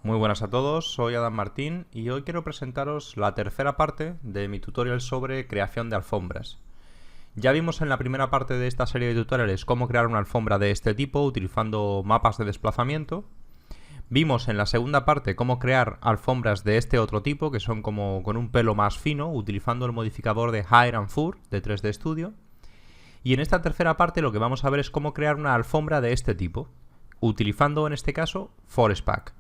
Muy buenas a todos, soy Adam Martín y hoy quiero presentaros la tercera parte de mi tutorial sobre creación de alfombras. Ya vimos en la primera parte de esta serie de tutoriales cómo crear una alfombra de este tipo utilizando mapas de desplazamiento. Vimos en la segunda parte cómo crear alfombras de este otro tipo, que son como con un pelo más fino, utilizando el modificador de Hire and Fur de 3D Studio. Y en esta tercera parte lo que vamos a ver es cómo crear una alfombra de este tipo, utilizando en este caso ForestPack.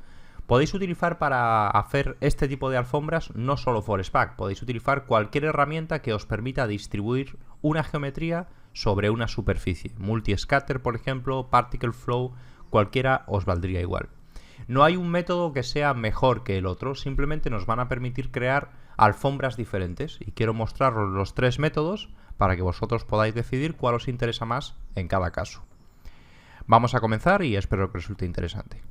Podéis utilizar para hacer este tipo de alfombras no solo ForestPack, podéis utilizar cualquier herramienta que os permita distribuir una geometría sobre una superficie. Multiscatter, por ejemplo, Particle Flow, cualquiera os valdría igual. No hay un método que sea mejor que el otro, simplemente nos van a permitir crear alfombras diferentes y quiero mostraros los tres métodos para que vosotros podáis decidir cuál os interesa más en cada caso. Vamos a comenzar y espero que resulte interesante.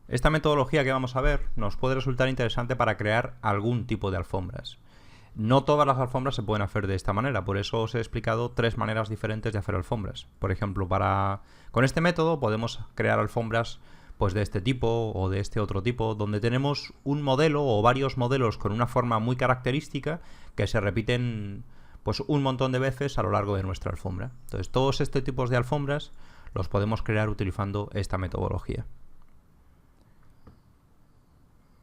Esta metodología que vamos a ver nos puede resultar interesante para crear algún tipo de alfombras. No todas las alfombras se pueden hacer de esta manera, por eso os he explicado tres maneras diferentes de hacer alfombras. Por ejemplo, con este método podemos crear alfombras pues de este tipo o de este otro tipo, donde tenemos un modelo o varios modelos con una forma muy característica que se repiten pues un montón de veces a lo largo de nuestra alfombra. Entonces, todos estos tipos de alfombras los podemos crear utilizando esta metodología.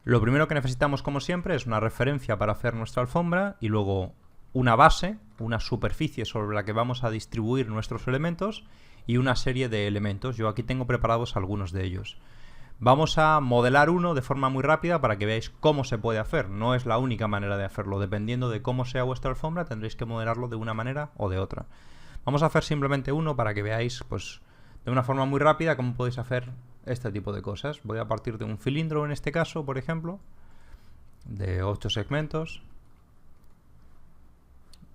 Lo primero que necesitamos, como siempre, es una referencia para hacer nuestra alfombra y luego una base, una superficie sobre la que vamos a distribuir nuestros elementos y una serie de elementos. Yo aquí tengo preparados algunos de ellos. Vamos a modelar uno de forma muy rápida para que veáis cómo se puede hacer. No es la única manera de hacerlo. Dependiendo de cómo sea vuestra alfombra, tendréis que modelarlo de una manera o de otra. Vamos a hacer simplemente uno para que veáis pues, de una forma muy rápida cómo podéis hacer este tipo de cosas. Voy a partir de un cilindro en este caso, por ejemplo, de 8 segmentos.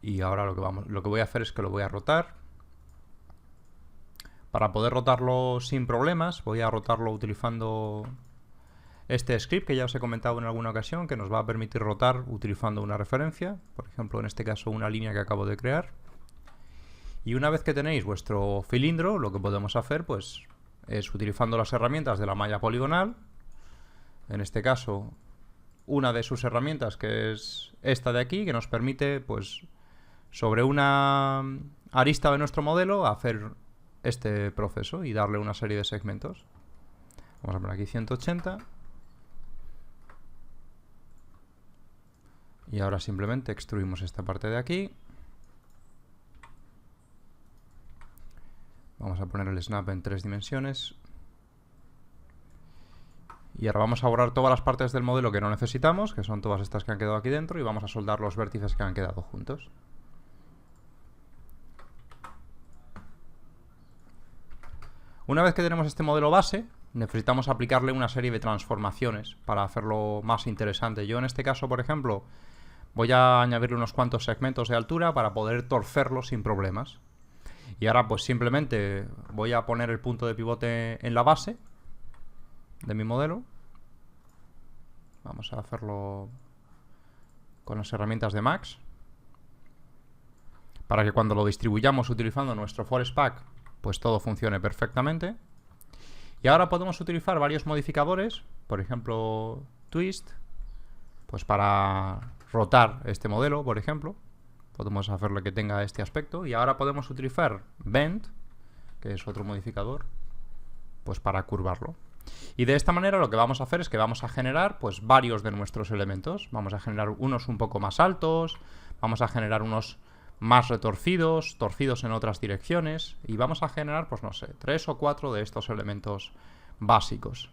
Y ahora lo que voy a hacer es que lo voy a rotar. Para poder rotarlo sin problemas, voy a rotarlo utilizando este script que ya os he comentado en alguna ocasión, que nos va a permitir rotar utilizando una referencia, por ejemplo en este caso una línea que acabo de crear. Y una vez que tenéis vuestro cilindro, lo que podemos hacer pues es utilizando las herramientas de la malla poligonal, en este caso una de sus herramientas que es esta de aquí, que nos permite pues sobre una arista de nuestro modelo hacer este proceso y darle una serie de segmentos. Vamos a poner aquí 180 y ahora simplemente extruimos esta parte de aquí. Vamos a poner el snap en 3 dimensiones. Y ahora vamos a borrar todas las partes del modelo que no necesitamos, que son todas estas que han quedado aquí dentro, y vamos a soldar los vértices que han quedado juntos. Una vez que tenemos este modelo base, necesitamos aplicarle una serie de transformaciones para hacerlo más interesante. Yo en este caso, por ejemplo, voy a añadirle unos cuantos segmentos de altura para poder torcerlo sin problemas. Y ahora pues simplemente voy a poner el punto de pivote en la base de mi modelo. Vamos a hacerlo con las herramientas de Max, para que cuando lo distribuyamos utilizando nuestro ForestPack pues todo funcione perfectamente. Y ahora podemos utilizar varios modificadores, por ejemplo Twist, pues para rotar este modelo, por ejemplo. Podemos hacerle que tenga este aspecto. Y ahora podemos utilizar Bend, que es otro modificador, pues para curvarlo. Y de esta manera lo que vamos a hacer es que vamos a generar pues varios de nuestros elementos. Vamos a generar unos un poco más altos, vamos a generar unos más retorcidos, torcidos en otras direcciones, y vamos a generar, pues no sé, 3 o 4 de estos elementos básicos.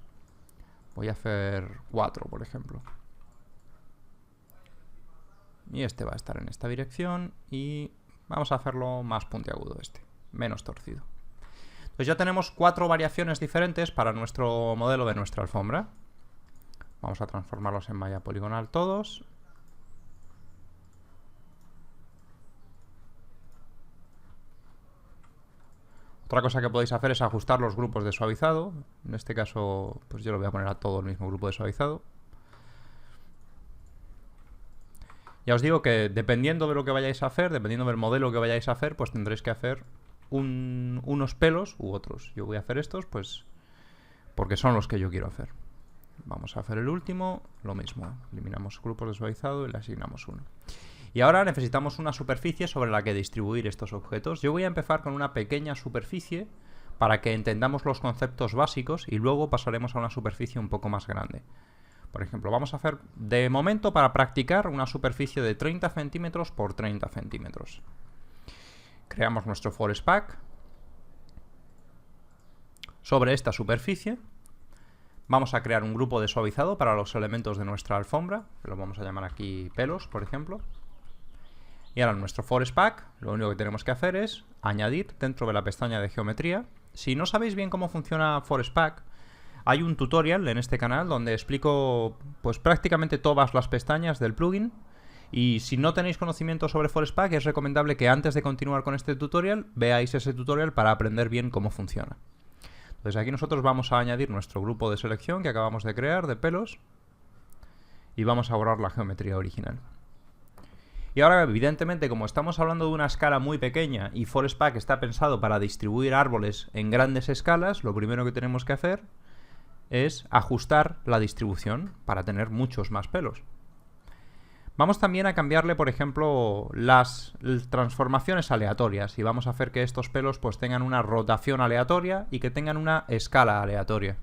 Voy a hacer 4, por ejemplo. Y este va a estar en esta dirección y vamos a hacerlo más puntiagudo menos torcido. Entonces ya tenemos 4 variaciones diferentes para nuestro modelo de nuestra alfombra. Vamos a transformarlos en malla poligonal todos. Otra cosa que podéis hacer es ajustar los grupos de suavizado. En este caso, pues yo lo voy a poner a todo el mismo grupo de suavizado. Ya os digo que dependiendo de lo que vayáis a hacer, dependiendo del modelo que vayáis a hacer, pues tendréis que hacer unos pelos u otros. Yo voy a hacer estos, pues porque son los que yo quiero hacer. Vamos a hacer el último, lo mismo. Eliminamos grupos de suavizado y le asignamos uno. Y ahora necesitamos una superficie sobre la que distribuir estos objetos. Yo voy a empezar con una pequeña superficie para que entendamos los conceptos básicos y luego pasaremos a una superficie un poco más grande. Por ejemplo, vamos a hacer de momento para practicar una superficie de 30 centímetros por 30 centímetros. Creamos nuestro Forest Pack. Sobre esta superficie vamos a crear un grupo de suavizado para los elementos de nuestra alfombra, que lo vamos a llamar aquí pelos, por ejemplo. Y ahora en nuestro Forest Pack lo único que tenemos que hacer es añadir dentro de la pestaña de geometría. Si no sabéis bien cómo funciona Forest Pack, hay un tutorial en este canal donde explico pues prácticamente todas las pestañas del plugin. Y si no tenéis conocimiento sobre Forest Pack, es recomendable que antes de continuar con este tutorial veáis ese tutorial para aprender bien cómo funciona. Entonces aquí nosotros vamos a añadir nuestro grupo de selección que acabamos de crear de pelos y vamos a borrar la geometría original. Y ahora, evidentemente, como estamos hablando de una escala muy pequeña y Forest Pack está pensado para distribuir árboles en grandes escalas, lo primero que tenemos que hacer es ajustar la distribución para tener muchos más pelos. Vamos también a cambiarle, por ejemplo, las transformaciones aleatorias y vamos a hacer que estos pelos pues tengan una rotación aleatoria y que tengan una escala aleatoria.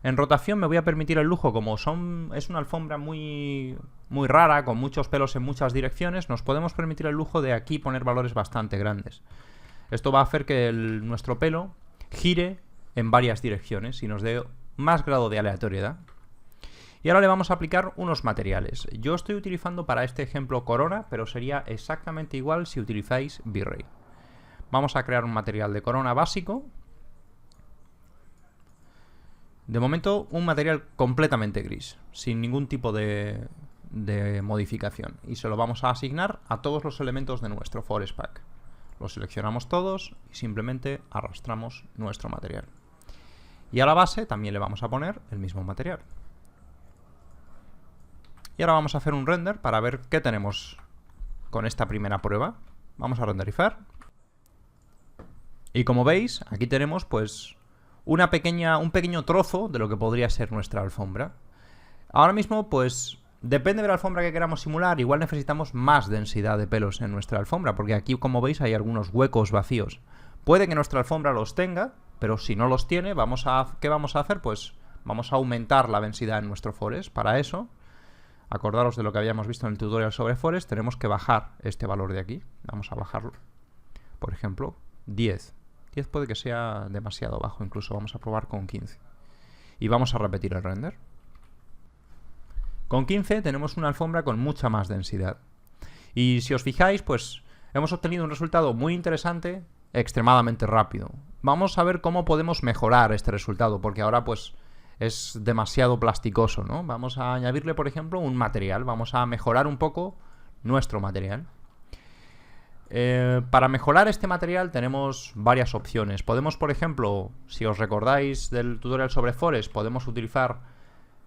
En rotación me voy a permitir el lujo, como es una alfombra muy rara, con muchos pelos en muchas direcciones, nos podemos permitir el lujo de aquí poner valores bastante grandes. Esto va a hacer que nuestro pelo gire en varias direcciones y nos dé más grado de aleatoriedad. Y ahora le vamos a aplicar unos materiales. Yo estoy utilizando para este ejemplo Corona, pero sería exactamente igual si utilizáis V-Ray. Vamos a crear un material de Corona básico. De momento, un material completamente gris, sin ningún tipo de modificación. Y se lo vamos a asignar a todos los elementos de nuestro Forest Pack. Los seleccionamos todos y simplemente arrastramos nuestro material. Y a la base también le vamos a poner el mismo material. Y ahora vamos a hacer un render para ver qué tenemos con esta primera prueba. Vamos a renderizar. Y como veis, aquí tenemos pues un pequeño trozo de lo que podría ser nuestra alfombra. Ahora mismo, pues, depende de la alfombra que queramos simular, igual necesitamos más densidad de pelos en nuestra alfombra, porque aquí, como veis, hay algunos huecos vacíos. Puede que nuestra alfombra los tenga, pero si no los tiene, ¿qué vamos a hacer? Pues vamos a aumentar la densidad en nuestro forest. Para eso, acordaros de lo que habíamos visto en el tutorial sobre forest, tenemos que bajar este valor de aquí. Vamos a bajarlo. Por ejemplo, 10. 10 puede que sea demasiado bajo, incluso vamos a probar con 15. Y vamos a repetir el render. Con 15 tenemos una alfombra con mucha más densidad. Y si os fijáis, pues hemos obtenido un resultado muy interesante, extremadamente rápido. Vamos a ver cómo podemos mejorar este resultado, porque ahora pues es demasiado plasticoso, ¿no? Vamos a añadirle, por ejemplo, un material. Vamos a mejorar un poco nuestro material. Para mejorar este material tenemos varias opciones. Podemos, por ejemplo, si os recordáis del tutorial sobre Forest, podemos utilizar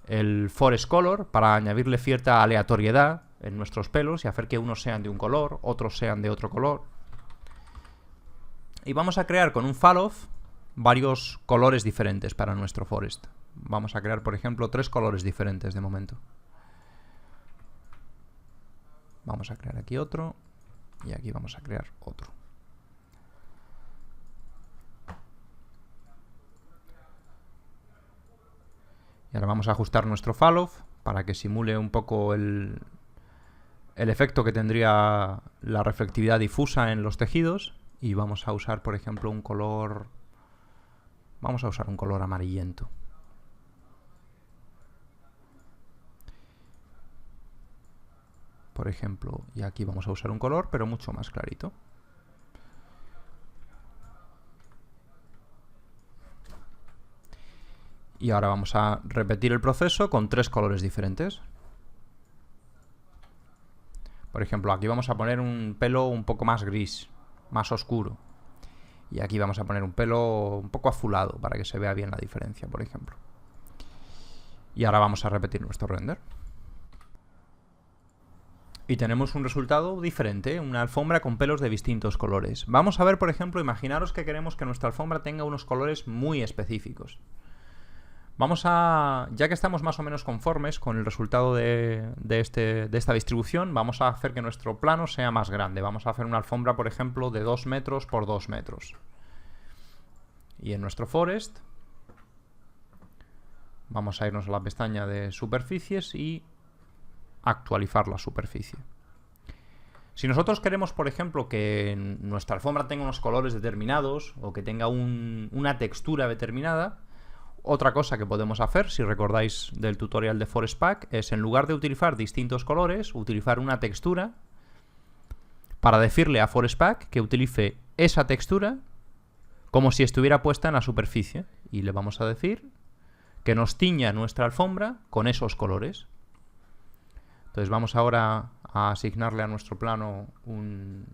el Forest Color para añadirle cierta aleatoriedad en nuestros pelos y hacer que unos sean de un color, otros sean de otro color. Y vamos a crear con un Falloff varios colores diferentes para nuestro Forest. Vamos a crear, por ejemplo, 3 colores diferentes de momento. Vamos a crear aquí otro. Y aquí vamos a crear otro. Y ahora vamos a ajustar nuestro Falloff para que simule un poco el efecto que tendría la reflectividad difusa en los tejidos. Y vamos a usar, por ejemplo, un color... Vamos a usar un color amarillento. Por ejemplo, y aquí vamos a usar un color, pero mucho más clarito. Y ahora vamos a repetir el proceso con 3 colores diferentes. Por ejemplo, aquí vamos a poner un pelo un poco más gris, más oscuro. Y aquí vamos a poner un pelo un poco azulado para que se vea bien la diferencia, por ejemplo. Y ahora vamos a repetir nuestro render. Y tenemos un resultado diferente, una alfombra con pelos de distintos colores. Vamos a ver, por ejemplo, imaginaros que queremos que nuestra alfombra tenga unos colores muy específicos. Ya que estamos más o menos conformes con el resultado de esta distribución, vamos a hacer que nuestro plano sea más grande. Vamos a hacer una alfombra, por ejemplo, de 2 metros por 2 metros. Y en nuestro forest vamos a irnos a la pestaña de superficies y actualizar la superficie. Si nosotros queremos, por ejemplo, que nuestra alfombra tenga unos colores determinados o que tenga una textura determinada, otra cosa que podemos hacer, si recordáis del tutorial de Forest Pack, es en lugar de utilizar distintos colores, utilizar una textura para decirle a Forest Pack que utilice esa textura como si estuviera puesta en la superficie. Y le vamos a decir que nos tiña nuestra alfombra con esos colores. Entonces vamos ahora a asignarle a nuestro plano un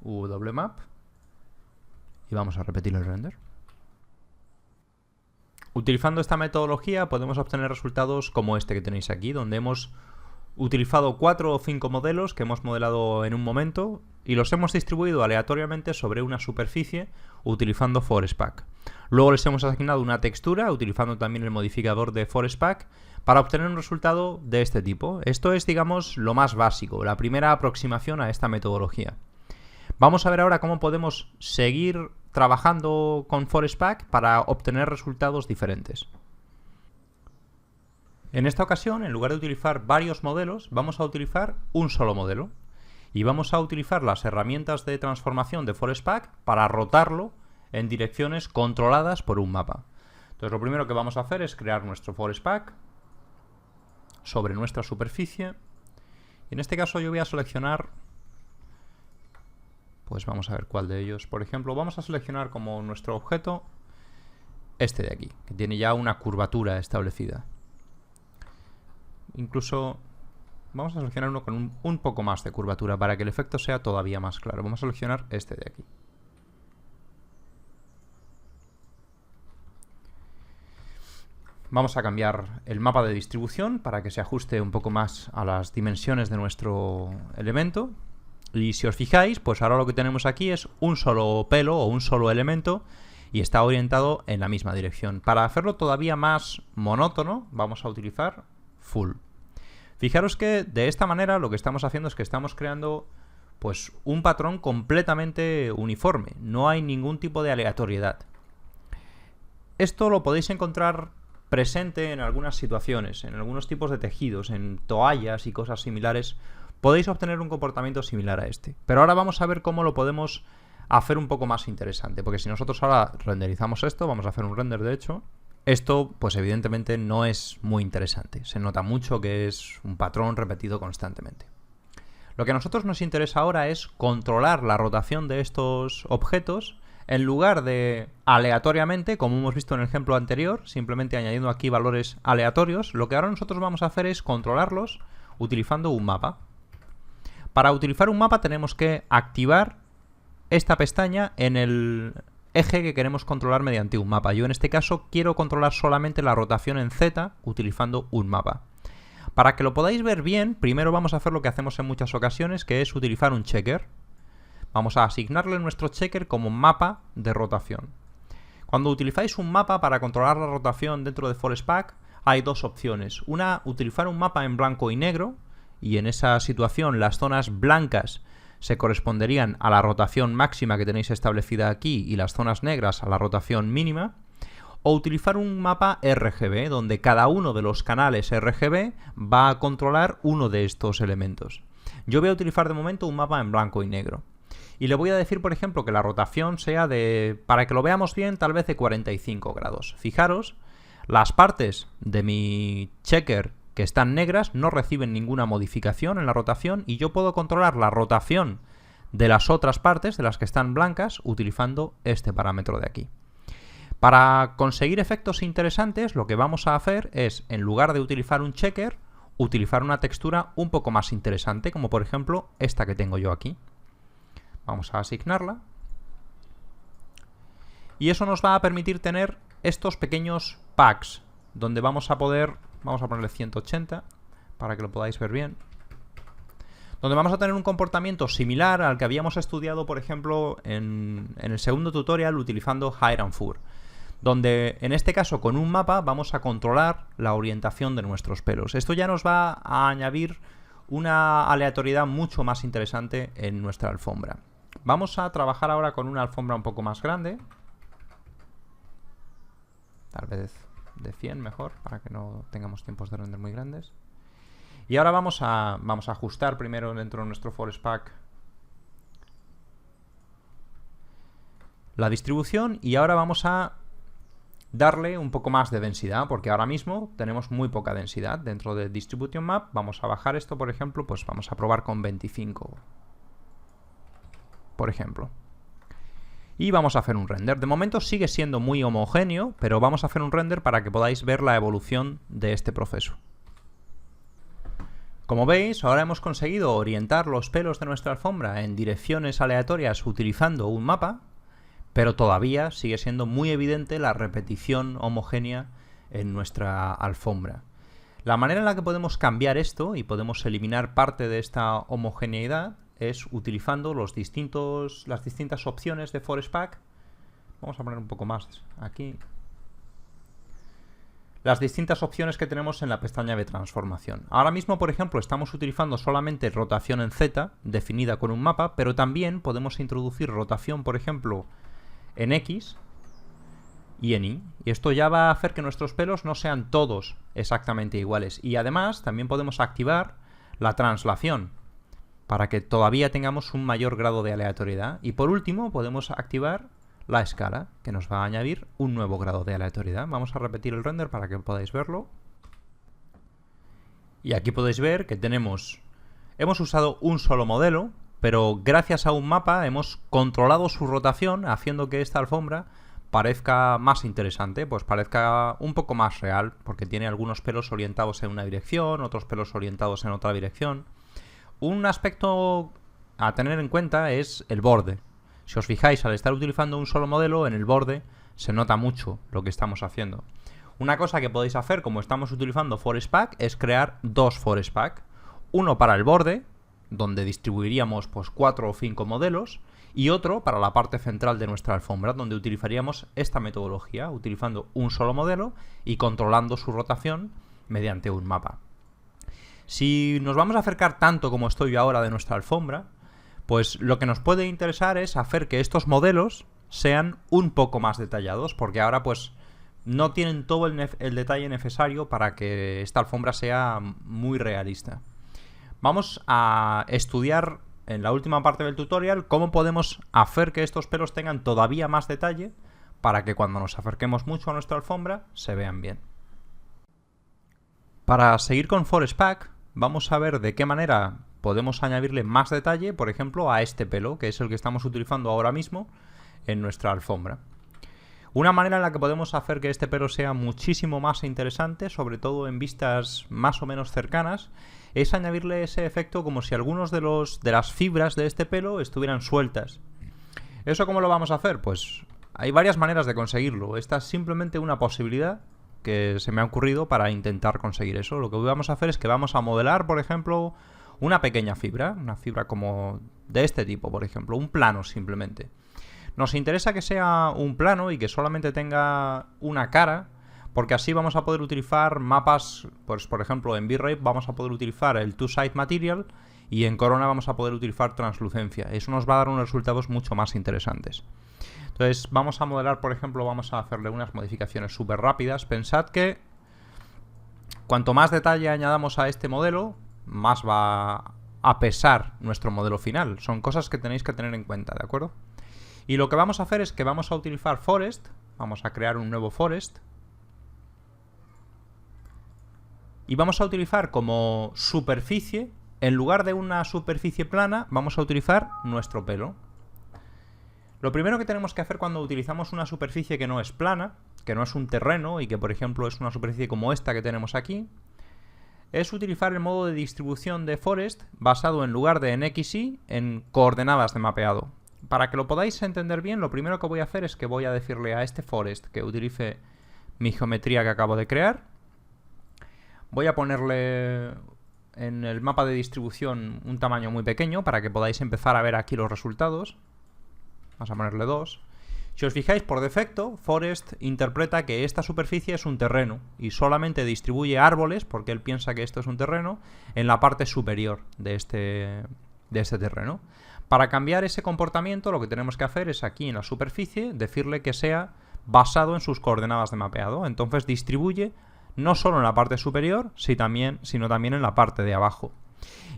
UW-map y vamos a repetir el render. Utilizando esta metodología podemos obtener resultados como este que tenéis aquí, donde hemos utilizado 4 o 5 modelos que hemos modelado en un momento y los hemos distribuido aleatoriamente sobre una superficie utilizando Forest Pack. Luego les hemos asignado una textura utilizando también el modificador de Forest Pack para obtener un resultado de este tipo. Esto es, digamos, lo más básico, la primera aproximación a esta metodología. Vamos a ver ahora cómo podemos seguir trabajando con Forest Pack para obtener resultados diferentes. En esta ocasión, en lugar de utilizar varios modelos, vamos a utilizar un solo modelo. Y vamos a utilizar las herramientas de transformación de Forest Pack para rotarlo en direcciones controladas por un mapa. Entonces lo primero que vamos a hacer es crear nuestro Forest Pack sobre nuestra superficie. Y en este caso yo voy a seleccionar, pues vamos a ver cuál de ellos. Por ejemplo, vamos a seleccionar como nuestro objeto este de aquí, que tiene ya una curvatura establecida. Incluso vamos a seleccionar uno con un poco más de curvatura para que el efecto sea todavía más claro. Vamos a seleccionar este de aquí. Vamos a cambiar el mapa de distribución para que se ajuste un poco más a las dimensiones de nuestro elemento. Y si os fijáis, pues ahora lo que tenemos aquí es un solo pelo o un solo elemento y está orientado en la misma dirección. Para hacerlo todavía más monótono, vamos a utilizar Full. Fijaros que de esta manera lo que estamos haciendo es que estamos creando pues un patrón completamente uniforme. No hay ningún tipo de aleatoriedad. Esto lo podéis encontrar presente en algunas situaciones, en algunos tipos de tejidos, en toallas y cosas similares. Podéis obtener un comportamiento similar a este. Pero ahora vamos a ver cómo lo podemos hacer un poco más interesante. Porque si nosotros ahora renderizamos esto, vamos a hacer un render de hecho. Esto, pues evidentemente no es muy interesante. Se nota mucho que es un patrón repetido constantemente. Lo que a nosotros nos interesa ahora es controlar la rotación de estos objetos en lugar de aleatoriamente, como hemos visto en el ejemplo anterior, simplemente añadiendo aquí valores aleatorios. Lo que ahora nosotros vamos a hacer es controlarlos utilizando un mapa. Para utilizar un mapa tenemos que activar esta pestaña en el eje que queremos controlar mediante un mapa. Yo en este caso quiero controlar solamente la rotación en Z utilizando un mapa. Para que lo podáis ver bien, primero vamos a hacer lo que hacemos en muchas ocasiones, que es utilizar un checker. Vamos a asignarle nuestro checker como mapa de rotación. Cuando utilizáis un mapa para controlar la rotación dentro de Forest Pack, hay dos opciones. Una, utilizar un mapa en blanco y negro, y en esa situación las zonas blancas se corresponderían a la rotación máxima que tenéis establecida aquí y las zonas negras a la rotación mínima. O utilizar un mapa RGB, donde cada uno de los canales RGB va a controlar uno de estos elementos. Yo voy a utilizar de momento un mapa en blanco y negro. Y le voy a decir, por ejemplo, que la rotación sea de, para que lo veamos bien, tal vez de 45 grados. Fijaros, las partes de mi checker que están negras no reciben ninguna modificación en la rotación y yo puedo controlar la rotación de las otras partes, de las que están blancas, utilizando este parámetro de aquí. Para conseguir efectos interesantes, lo que vamos a hacer es, en lugar de utilizar un checker, utilizar una textura un poco más interesante, como por ejemplo esta que tengo yo aquí. Vamos a asignarla. Y eso nos va a permitir tener estos pequeños packs, donde vamos a poder, vamos a ponerle 180 para que lo podáis ver bien, donde vamos a tener un comportamiento similar al que habíamos estudiado, por ejemplo, en el segundo tutorial utilizando Hire and Fur, donde en este caso con un mapa vamos a controlar la orientación de nuestros pelos. Esto ya nos va a añadir una aleatoriedad mucho más interesante en nuestra alfombra. Vamos a trabajar ahora con una alfombra un poco más grande, tal vez de 100 mejor, para que no tengamos tiempos de render muy grandes. Y ahora vamos a ajustar primero dentro de nuestro Forest Pack la distribución, y ahora vamos a darle un poco más de densidad, porque ahora mismo tenemos muy poca densidad dentro de Distribution Map. Vamos a bajar esto, por ejemplo, pues vamos a probar con 25, por ejemplo. Y vamos a hacer un render. De momento sigue siendo muy homogéneo, pero vamos a hacer un render para que podáis ver la evolución de este proceso. Como veis, ahora hemos conseguido orientar los pelos de nuestra alfombra en direcciones aleatorias utilizando un mapa, pero todavía sigue siendo muy evidente la repetición homogénea en nuestra alfombra. La manera en la que podemos cambiar esto y podemos eliminar parte de esta homogeneidad es utilizando las distintas opciones de Forest Pack. Vamos a poner un poco más aquí. Las distintas opciones que tenemos en la pestaña de transformación. Ahora mismo, por ejemplo, estamos utilizando solamente rotación en Z, definida con un mapa, pero también podemos introducir rotación, por ejemplo, en X y en Y. Y esto ya va a hacer que nuestros pelos no sean todos exactamente iguales. Y además también podemos activar la translación para que todavía tengamos un mayor grado de aleatoriedad. Y por último podemos activar la escala, que nos va a añadir un nuevo grado de aleatoriedad. Vamos a repetir el render para que podáis verlo. Y aquí podéis ver que hemos usado un solo modelo, pero gracias a un mapa hemos controlado su rotación, haciendo que esta alfombra parezca más interesante, pues parezca un poco más real, porque tiene algunos pelos orientados en una dirección, otros pelos orientados en otra dirección. Un aspecto a tener en cuenta es el borde. Si os fijáis, al estar utilizando un solo modelo, en el borde se nota mucho lo que estamos haciendo. Una cosa que podéis hacer, como estamos utilizando Forest Pack, es crear dos Forest Pack. Uno para el borde, donde distribuiríamos pues 4 o 5 modelos, y otro para la parte central de nuestra alfombra, donde utilizaríamos esta metodología, utilizando un solo modelo y controlando su rotación mediante un mapa. Si nos vamos a acercar tanto como estoy yo ahora de nuestra alfombra, pues lo que nos puede interesar es hacer que estos modelos sean un poco más detallados, porque ahora pues no tienen todo el detalle necesario para que esta alfombra sea muy realista. Vamos a estudiar en la última parte del tutorial cómo podemos hacer que estos pelos tengan todavía más detalle para que cuando nos acerquemos mucho a nuestra alfombra se vean bien. Para seguir con Forest Pack, vamos a ver de qué manera podemos añadirle más detalle, por ejemplo, a este pelo, que es el que estamos utilizando ahora mismo en nuestra alfombra. Una manera en la que podemos hacer que este pelo sea muchísimo más interesante, sobre todo en vistas más o menos cercanas, es añadirle ese efecto como si algunos de las fibras de este pelo estuvieran sueltas. ¿Eso cómo lo vamos a hacer? Pues hay varias maneras de conseguirlo. Esta es simplemente una posibilidad que se me ha ocurrido para intentar conseguir eso. Lo que vamos a hacer es que vamos a modelar, por ejemplo, una pequeña fibra, una fibra como de este tipo, por ejemplo, un plano simplemente. Nos interesa que sea un plano y que solamente tenga una cara, porque así vamos a poder utilizar mapas, pues por ejemplo en V-Ray vamos a poder utilizar el Two-Side Material y en Corona vamos a poder utilizar translucencia. Eso nos va a dar unos resultados mucho más interesantes. Entonces vamos a modelar, por ejemplo, vamos a hacerle unas modificaciones súper rápidas. Pensad que cuanto más detalle añadamos a este modelo, más va a pesar nuestro modelo final. Son cosas que tenéis que tener en cuenta, ¿de acuerdo? Y lo que vamos a hacer es que vamos a utilizar Forest, vamos a crear un nuevo Forest, y vamos a utilizar como superficie, en lugar de una superficie plana, vamos a utilizar nuestro pelo. Lo primero que tenemos que hacer cuando utilizamos una superficie que no es plana, que no es un terreno y que por ejemplo es una superficie como esta que tenemos aquí, es utilizar el modo de distribución de Forest basado en lugar de en X, Y, en coordenadas de mapeado. Para que lo podáis entender bien, lo primero que voy a hacer es que voy a decirle a este Forest que utilice mi geometría que acabo de crear. Voy a ponerle en el mapa de distribución un tamaño muy pequeño para que podáis empezar a ver aquí los resultados. Vamos a ponerle 2. Si os fijáis, por defecto, Forest interpreta que esta superficie es un terreno y solamente distribuye árboles, porque él piensa que esto es un terreno, en la parte superior de este terreno. Para cambiar ese comportamiento, lo que tenemos que hacer es aquí en la superficie decirle que sea basado en sus coordenadas de mapeado. Entonces distribuye no solo en la parte superior, sino también en la parte de abajo.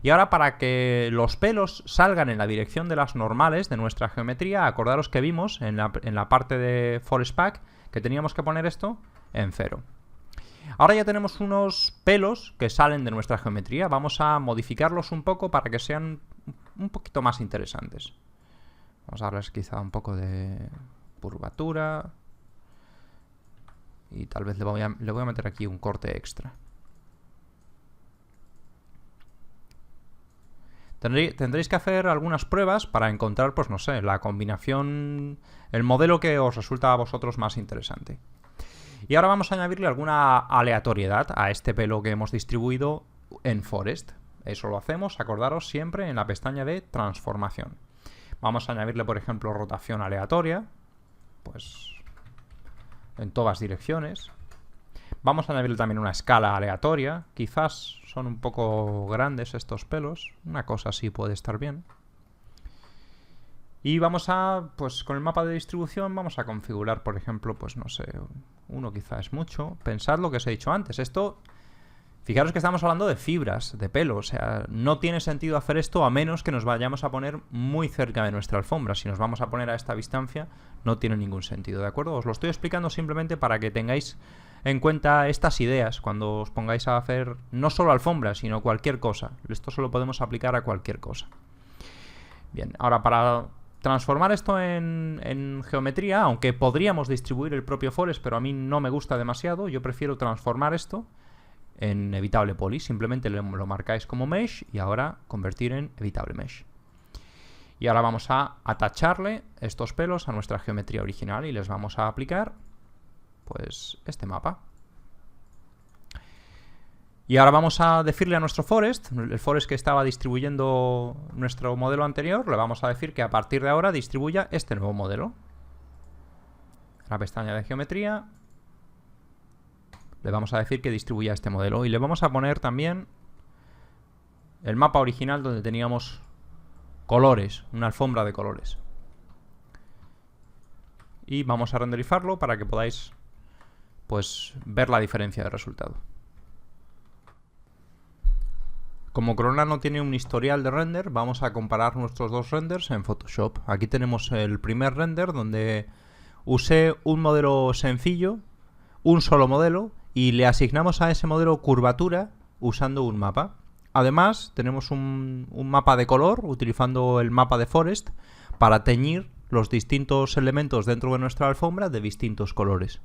Y ahora, para que los pelos salgan en la dirección de las normales de nuestra geometría, acordaros que vimos en la parte de Forest Pack que teníamos que poner esto en 0. Ahora ya tenemos unos pelos que salen de nuestra geometría. Vamos a modificarlos un poco para que sean un poquito más interesantes. Vamos a darles quizá un poco de curvatura. Y tal vez le voy a meter aquí un corte extra. Tendréis que hacer algunas pruebas para encontrar, pues no sé, la combinación, el modelo que os resulta a vosotros más interesante. Y ahora vamos a añadirle alguna aleatoriedad a este pelo que hemos distribuido en Forest. Eso lo hacemos, acordaros, siempre en la pestaña de transformación. Vamos a añadirle, por ejemplo, rotación aleatoria, pues en todas direcciones. Vamos a añadirle también una escala aleatoria. Quizás son un poco grandes estos pelos. Una cosa así puede estar bien. Y vamos a, pues con el mapa de distribución vamos a configurar, por ejemplo, pues no sé, uno quizá es mucho. Pensad lo que os he dicho antes. Esto, fijaros que estamos hablando de fibras, de pelo. O sea, no tiene sentido hacer esto a menos que nos vayamos a poner muy cerca de nuestra alfombra. Si nos vamos a poner a esta distancia, no tiene ningún sentido, ¿de acuerdo? Os lo estoy explicando simplemente para que tengáis en cuenta estas ideas cuando os pongáis a hacer no solo alfombras, sino cualquier cosa. Esto solo podemos aplicar a cualquier cosa. Bien, ahora para transformar esto en geometría, aunque podríamos distribuir el propio Forest, pero a mí no me gusta demasiado, yo prefiero transformar esto en Editable Poly. Simplemente lo marcáis como Mesh y ahora convertir en Editable Mesh. Y ahora vamos a atacharle estos pelos a nuestra geometría original y les vamos a aplicar pues este mapa. Y ahora vamos a decirle a nuestro Forest, el Forest que estaba distribuyendo nuestro modelo anterior, le vamos a decir que a partir de ahora distribuya este nuevo modelo. En la pestaña de geometría le vamos a decir que distribuya este modelo y le vamos a poner también el mapa original donde teníamos colores, una alfombra de colores. Y vamos a renderizarlo para que podáis pues ver la diferencia de resultado. Como Corona no tiene un historial de render, vamos a comparar nuestros dos renders en Photoshop. Aquí tenemos el primer render donde usé un modelo sencillo, un solo modelo, y le asignamos a ese modelo curvatura usando un mapa. Además, tenemos un mapa de color utilizando el mapa de Forest para teñir los distintos elementos dentro de nuestra alfombra de distintos colores.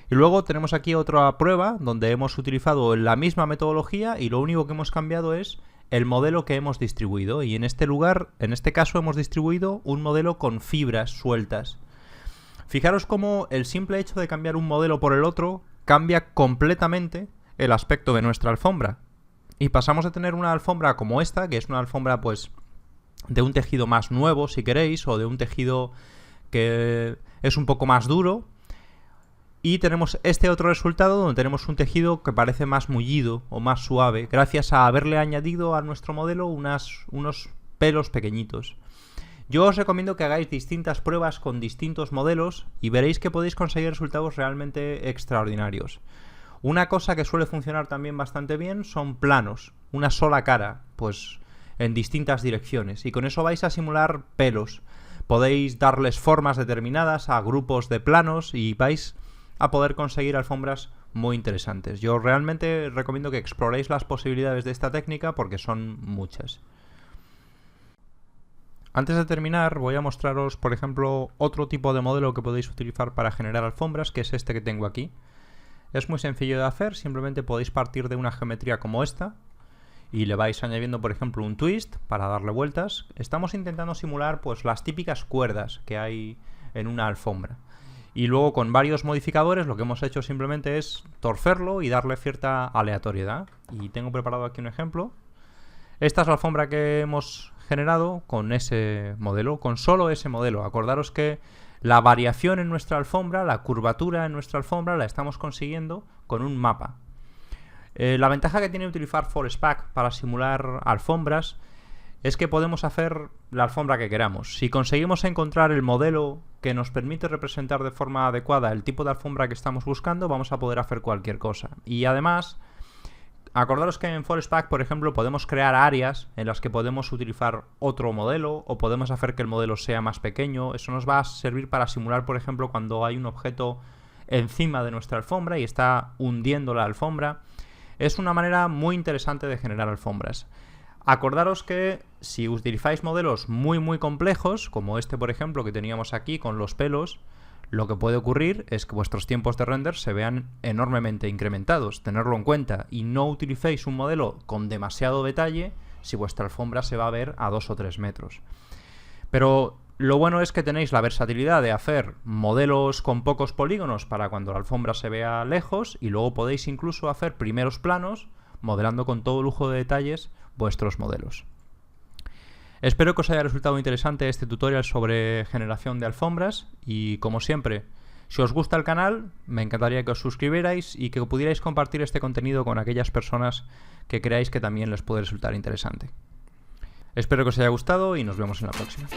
Y luego tenemos aquí otra prueba donde hemos utilizado la misma metodología y lo único que hemos cambiado es el modelo que hemos distribuido. Y en este caso hemos distribuido un modelo con fibras sueltas. Fijaros cómo el simple hecho de cambiar un modelo por el otro cambia completamente el aspecto de nuestra alfombra. Y pasamos de tener una alfombra como esta, que es una alfombra pues de un tejido más nuevo, si queréis, o de un tejido que es un poco más duro. Y tenemos este otro resultado donde tenemos un tejido que parece más mullido o más suave, gracias a haberle añadido a nuestro modelo unos pelos pequeñitos. Yo os recomiendo que hagáis distintas pruebas con distintos modelos y veréis que podéis conseguir resultados realmente extraordinarios. Una cosa que suele funcionar también bastante bien son planos, una sola cara, pues en distintas direcciones, y con eso vais a simular pelos. Podéis darles formas determinadas a grupos de planos y vais a poder conseguir alfombras muy interesantes. Yo realmente recomiendo que exploréis las posibilidades de esta técnica porque son muchas. Antes de terminar, voy a mostraros, por ejemplo, otro tipo de modelo que podéis utilizar para generar alfombras, que es este que tengo aquí. Es muy sencillo de hacer, simplemente podéis partir de una geometría como esta y le vais añadiendo, por ejemplo, un twist para darle vueltas. Estamos intentando simular pues las típicas cuerdas que hay en una alfombra. Y luego con varios modificadores lo que hemos hecho simplemente es torcerlo y darle cierta aleatoriedad. Y tengo preparado aquí un ejemplo. Esta es la alfombra que hemos generado con ese modelo, con solo ese modelo. Acordaros que La variación en nuestra alfombra, la curvatura en nuestra alfombra la estamos consiguiendo con un mapa. La ventaja que tiene utilizar ForestPack para simular alfombras es que podemos hacer la alfombra que queramos. Si conseguimos encontrar el modelo que nos permite representar de forma adecuada el tipo de alfombra que estamos buscando, vamos a poder hacer cualquier cosa. Y además, acordaros que en ForestPack, por ejemplo, podemos crear áreas en las que podemos utilizar otro modelo o podemos hacer que el modelo sea más pequeño. Eso nos va a servir para simular, por ejemplo, cuando hay un objeto encima de nuestra alfombra y está hundiendo la alfombra. Es una manera muy interesante de generar alfombras. Acordaros que si utilizáis modelos muy complejos, como este por ejemplo que teníamos aquí con los pelos, lo que puede ocurrir es que vuestros tiempos de render se vean enormemente incrementados. Tenerlo en cuenta y no utilicéis un modelo con demasiado detalle si vuestra alfombra se va a ver a 2 o 3 metros. Pero lo bueno es que tenéis la versatilidad de hacer modelos con pocos polígonos para cuando la alfombra se vea lejos y luego podéis incluso hacer primeros planos modelando con todo lujo de detalles vuestros modelos. Espero que os haya resultado interesante este tutorial sobre generación de alfombras y, como siempre, si os gusta el canal, me encantaría que os suscribierais y que pudierais compartir este contenido con aquellas personas que creáis que también les puede resultar interesante. Espero que os haya gustado y nos vemos en la próxima.